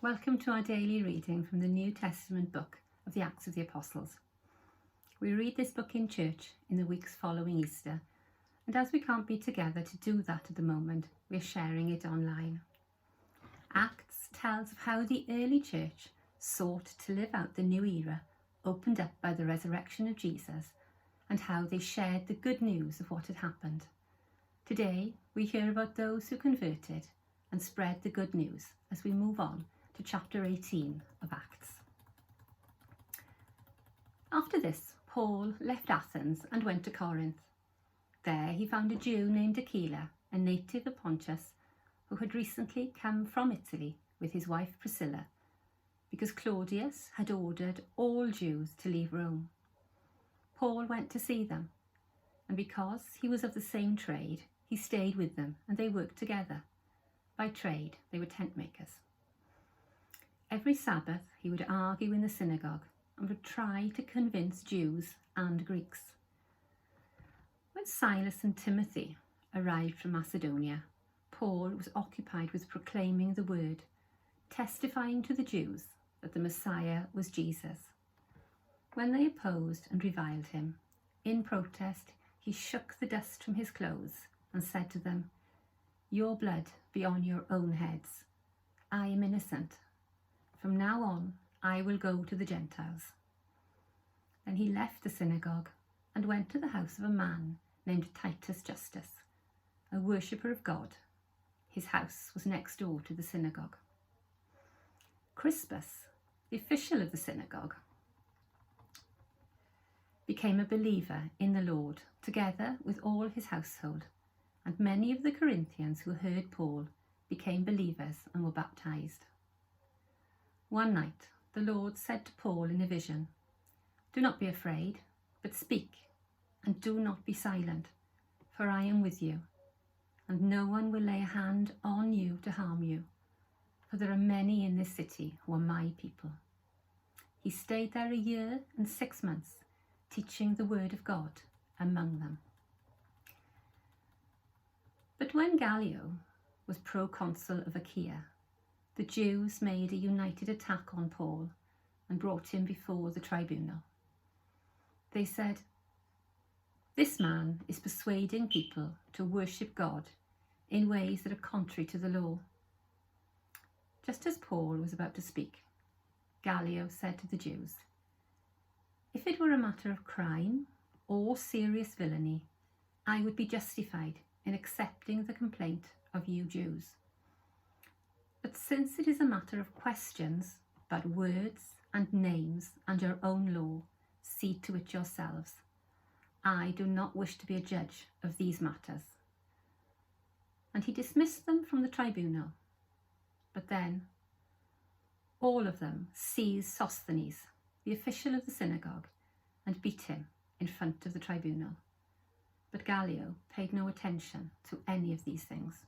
Welcome to our daily reading from the New Testament book of the Acts of the Apostles. We read this book in church in the weeks following Easter, and as we can't be together to do that at the moment, we're sharing it online. Acts tells of how the early church sought to live out the new era opened up by the resurrection of Jesus, and how they shared the good news of what had happened. Today, we hear about those who converted and spread the good news as we move on to chapter 18 of Acts. After this, Paul left Athens and went to Corinth. There he found a Jew named Aquila, a native of Pontus, who had recently come from Italy with his wife Priscilla, because Claudius had ordered all Jews to leave Rome. Paul went to see them, and because he was of the same trade, he stayed with them and they worked together. By trade, they were tent makers. Every Sabbath, he would argue in the synagogue and would try to convince Jews and Greeks. When Silas and Timothy arrived from Macedonia, Paul was occupied with proclaiming the word, testifying to the Jews that the Messiah was Jesus. When they opposed and reviled him, in protest, he shook the dust from his clothes and said to them, "Your blood be on your own heads. I am innocent. From now on, I will go to the Gentiles." Then he left the synagogue and went to the house of a man named Titus Justus, a worshipper of God. His house was next door to the synagogue. Crispus, the official of the synagogue, became a believer in the Lord, together with all his household, and many of the Corinthians who heard Paul became believers and were baptized. One night, the Lord said to Paul in a vision, "Do not be afraid, but speak, and do not be silent, for I am with you, and no one will lay a hand on you to harm you, for there are many in this city who are my people." He stayed there 1 year and 6 months, teaching the word of God among them. But when Gallio was proconsul of Achaia, the Jews made a united attack on Paul and brought him before the tribunal. They said, "This man is persuading people to worship God in ways that are contrary to the law." Just as Paul was about to speak, Gallio said to the Jews, "If it were a matter of crime or serious villainy, I would be justified in accepting the complaint of you Jews. But since it is a matter of questions about words and names and your own law, see to it yourselves. I do not wish to be a judge of these matters." And he dismissed them from the tribunal. But then all of them seized Sosthenes, the official of the synagogue, and beat him in front of the tribunal. But Gallio paid no attention to any of these things.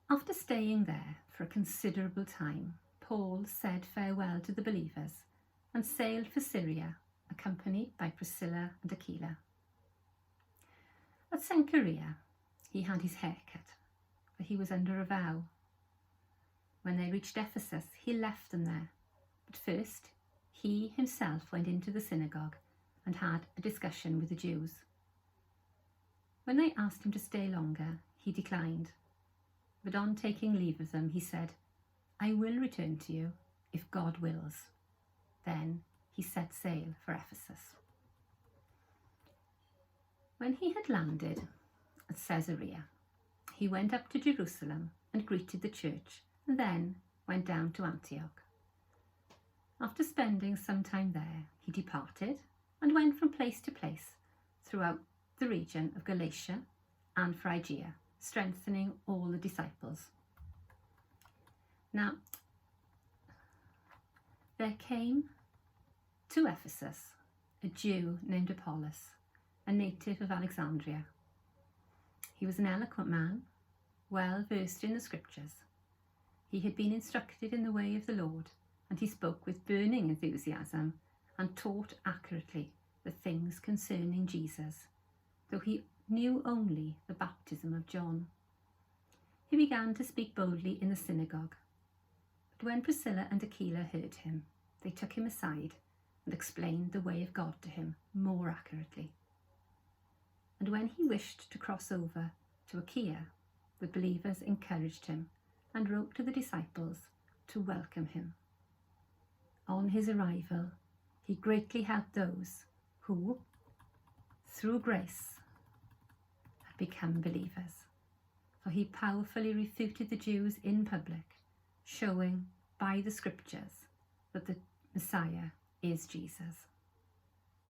After staying there for a considerable time, Paul said farewell to the believers and sailed for Syria, accompanied by Priscilla and Aquila. At Cenchrea, he had his hair cut, for he was under a vow. When they reached Ephesus, he left them there, but first he himself went into the synagogue and had a discussion with the Jews. When they asked him to stay longer, he declined. But on taking leave of them, he said, "I will return to you if God wills." Then he set sail for Ephesus. When he had landed at Caesarea, he went up to Jerusalem and greeted the church, and then went down to Antioch. After spending some time there, he departed and went from place to place throughout the region of Galatia and Phrygia, strengthening all the disciples. Now, there came to Ephesus a Jew named Apollos, a native of Alexandria. He was an eloquent man, well versed in the scriptures. He had been instructed in the way of the Lord, and he spoke with burning enthusiasm and taught accurately the things concerning Jesus, though he knew only the baptism of John. he began to speak boldly in the synagogue. But when Priscilla and Aquila heard him, they took him aside and explained the way of God to him more accurately. And when he wished to cross over to Achaia, the believers encouraged him and wrote to the disciples to welcome him. On his arrival, he greatly helped those who, through grace, had become believers, for he powerfully refuted the Jews in public, showing by the scriptures that the Messiah is Jesus.